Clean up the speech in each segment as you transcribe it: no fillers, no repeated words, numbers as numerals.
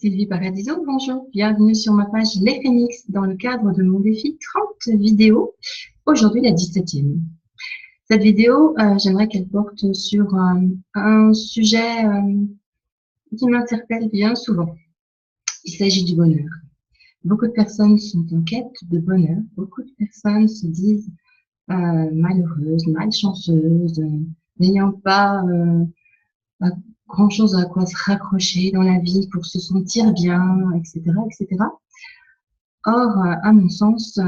Sylvie Paradiso, bonjour, bienvenue sur ma page Les Phénix dans le cadre de mon défi 30 vidéos, aujourd'hui la 17e. Cette vidéo, j'aimerais qu'elle porte sur un sujet qui m'interpelle bien souvent. Il s'agit du bonheur. Beaucoup de personnes sont en quête de bonheur, beaucoup de personnes se disent malheureuses, malchanceuses, n'ayant pas grand-chose à quoi se raccrocher dans la vie pour se sentir bien, etc., etc. Or, à mon sens,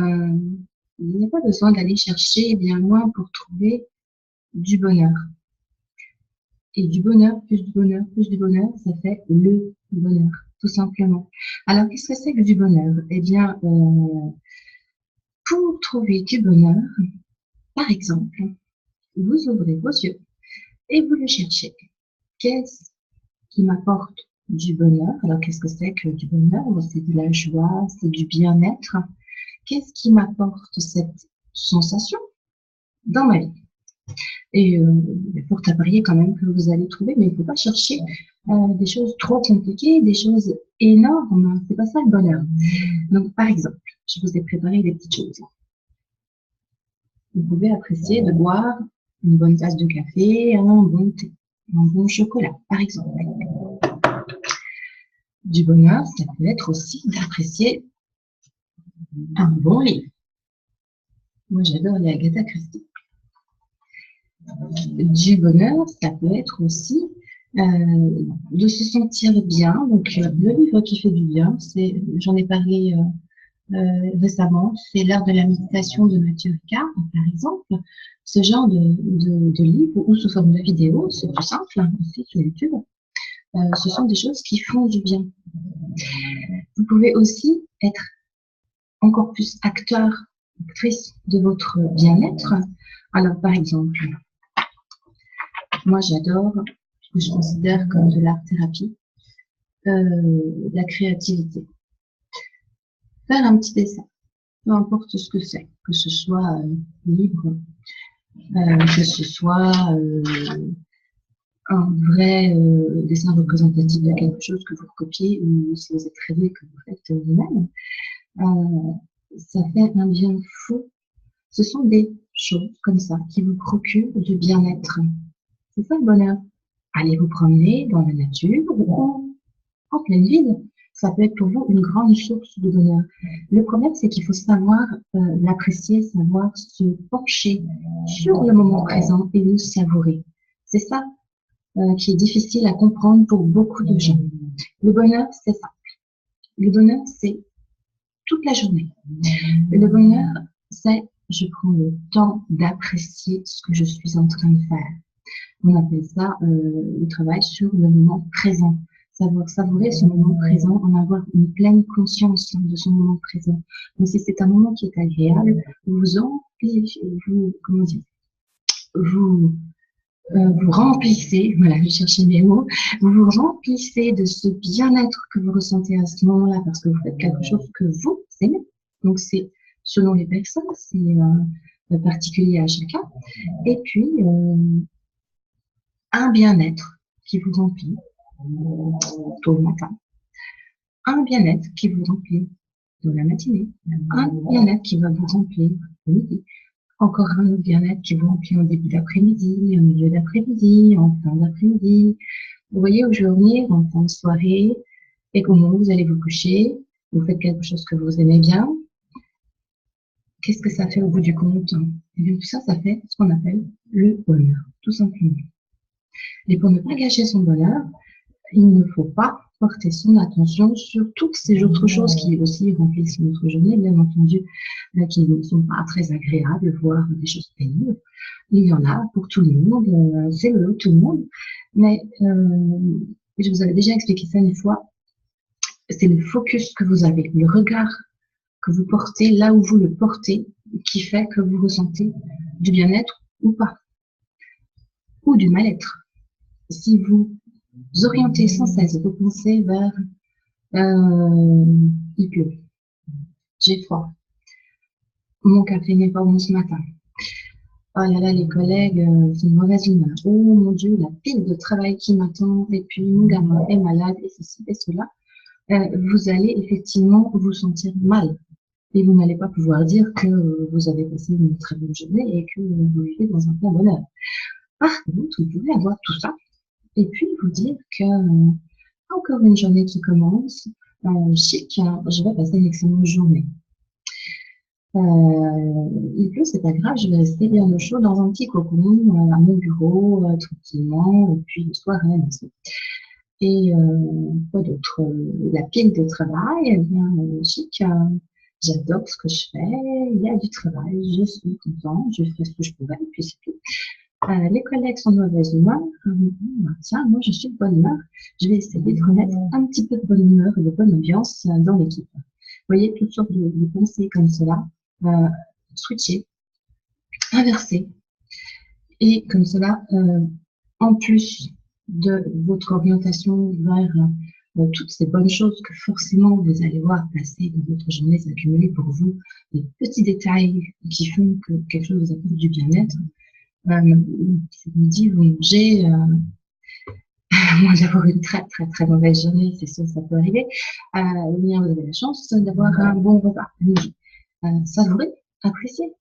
il n'y a pas besoin d'aller chercher bien loin pour trouver du bonheur. Et du bonheur, plus du bonheur, plus du bonheur, ça fait le bonheur, tout simplement. Alors, qu'est-ce que c'est que du bonheur? Eh bien, pour trouver du bonheur, par exemple, vous ouvrez vos yeux et vous le cherchez. Qu'est-ce qui m'apporte du bonheur? Alors, qu'est-ce que c'est que du bonheur? C'est de la joie, c'est du bien-être. Qu'est-ce qui m'apporte cette sensation dans ma vie? Et pour t'apparier quand même que vous allez trouver, mais il ne faut pas chercher des choses trop compliquées, des choses énormes. C'est pas ça le bonheur. Donc, par exemple, je vous ai préparé des petites choses. Vous pouvez apprécier de boire une bonne tasse de café, un bon thé, un bon chocolat, par exemple. Du bonheur, ça peut être aussi d'apprécier un bon livre. Moi, j'adore les Agatha Christie. Du bonheur, ça peut être aussi de se sentir bien. Donc, le livre qui fait du bien, j'en ai parlé récemment, c'est L'art de la méditation de Mathieu Ricard, par exemple. Ce genre de livre ou sous forme de vidéo, c'est tout simple, aussi sur YouTube. Ce sont des choses qui font du bien. Vous pouvez aussi être encore plus acteur, actrice de votre bien-être. Alors, par exemple, moi j'adore ce que je considère comme de l'art-thérapie, la créativité. Faire un petit dessin, peu importe ce que c'est, que ce soit libre, que ce soit un vrai dessin représentatif de quelque chose que vous recopiez ou si vous êtes rêvé que vous faites vous-même, ça fait un bien fou. Ce sont des choses comme ça qui vous procurent du bien-être. C'est ça le bonheur. Allez vous promener dans la nature ou en pleine ville. Ça peut être pour vous une grande source de bonheur. Le problème, c'est qu'il faut savoir l'apprécier, savoir se pencher sur le moment présent et le savourer. C'est ça qui est difficile à comprendre pour beaucoup de gens. Le bonheur, c'est ça. Le bonheur, c'est toute la journée. Le bonheur, c'est je prends le temps d'apprécier ce que je suis en train de faire. On appelle ça le travail sur le moment présent. Savoir savourer ce moment présent, en avoir une pleine conscience de ce moment présent. Donc, si c'est un moment qui est agréable, vous remplissez, voilà, je cherchais mes mots, vous vous remplissez de ce bien-être que vous ressentez à ce moment-là parce que vous faites quelque chose que vous aimez. Donc, c'est selon les personnes, c'est particulier à chacun. Et puis, un bien-être qui vous remplit tôt le matin, un bien-être qui vous remplit dans la matinée, un bien-être qui va vous remplir le midi, encore un autre bien-être qui vous remplit en début d'après-midi, en milieu d'après-midi, en fin d'après-midi. Vous voyez où je veux venir, en fin de soirée, et qu'au moment où vous allez vous coucher, vous faites quelque chose que vous aimez bien. Qu'est-ce que ça fait au bout du compte? Et bien tout ça, ça fait ce qu'on appelle le bonheur, tout simplement. Et pour ne pas gâcher son bonheur, il ne faut pas porter son attention sur toutes ces autres choses qui aussi remplissent notre journée, bien entendu, qui ne sont pas très agréables, voire des choses pénibles. Il y en a pour tout le monde, c'est le tout le monde. Mais je vous avais déjà expliqué ça une fois, c'est le focus que vous avez, le regard que vous portez là où vous le portez, qui fait que vous ressentez du bien-être ou pas, ou du mal-être. Si vous orientez sans cesse vos pensées vers il pleut, j'ai froid, mon café n'est pas bon ce matin, oh là là, les collègues, c'est une mauvaise humeur, oh mon Dieu, la pile de travail qui m'attend, et puis mon gamin est malade, et ceci et cela. vous allez effectivement vous sentir mal. Et vous n'allez pas pouvoir dire que vous avez passé une très bonne journée et que vous vivez dans un plein bonheur. Par contre, vous pouvez avoir tout ça et puis vous dire que encore une journée qui commence, chic, je vais passer une excellente journée. Il pleut, c'est pas grave, je vais rester bien au chaud dans un petit cocon à mon bureau, tranquillement, et puis le soir, rien de ça. Et quoi d'autre? La pile de travail, eh bien, chic, j'adore ce que je fais, il y a du travail, je suis contente, je fais ce que je pourrais, et puis c'est tout. Les collègues sont de mauvaise humeur, tiens, moi je suis de bonne humeur, je vais essayer de remettre un petit peu de bonne humeur et de bonne ambiance dans l'équipe. Vous voyez, toutes sortes de pensées comme cela, switcher, inverser, et comme cela, en plus de votre orientation vers toutes ces bonnes choses que forcément vous allez voir passer dans votre journée, s'accumuler pour vous, des petits détails qui font que quelque chose vous apporte du bien-être. Ce midi, vous mangez, moi d'avoir une très très très mauvaise journée, c'est sûr, ça peut arriver. Bien, vous avez la chance d'avoir un bon repas à midi. Savourez, appréciez.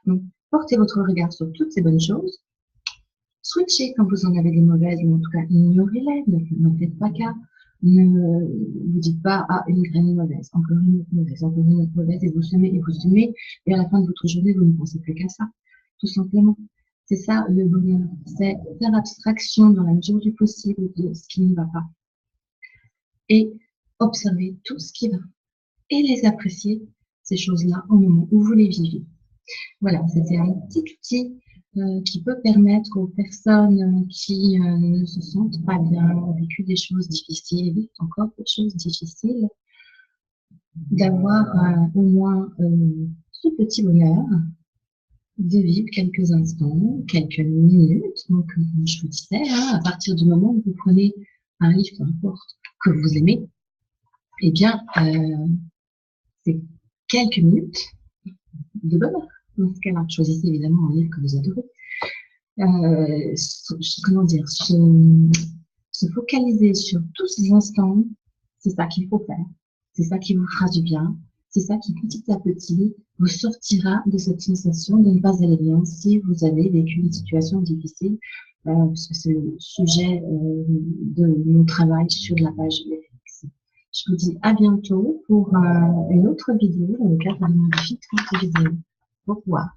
Donc, portez votre regard sur toutes ces bonnes choses. Switchez quand vous en avez des mauvaises, ou en tout cas, ignorez-les, ne faites pas cas. Ne vous dites pas, ah, une graine mauvaise, encore une autre mauvaise, encore une autre mauvaise, et vous semez, et à la fin de votre journée, vous ne pensez plus qu'à ça, tout simplement. C'est ça le bonheur, c'est faire abstraction dans la mesure du possible de ce qui ne va pas, et observer tout ce qui va, et les apprécier, ces choses-là, au moment où vous les vivez. Voilà, c'était un petit outil qui peut permettre aux personnes qui ne se sentent pas bien, ont vécu des choses difficiles, vivent encore des choses difficiles, d'avoir au moins ce petit bonheur de vivre quelques instants, quelques minutes. Donc, comme je vous disais, à partir du moment où vous prenez un livre, peu importe, que vous aimez, eh bien, c'est quelques minutes de bonheur. Dans ce cas-là, choisissez évidemment un livre que vous adorez. Comment dire, se focaliser sur tous ces instants, c'est ça qu'il faut faire. C'est ça qui vous fera du bien. C'est ça qui, petit à petit, vous sortira de cette sensation de ne pas aller bien si vous avez vécu une situation difficile, puisque c'est le sujet de mon travail sur la page FX. Je vous dis à bientôt pour une autre vidéo dans le cadre de ma vie vidéo. Au revoir.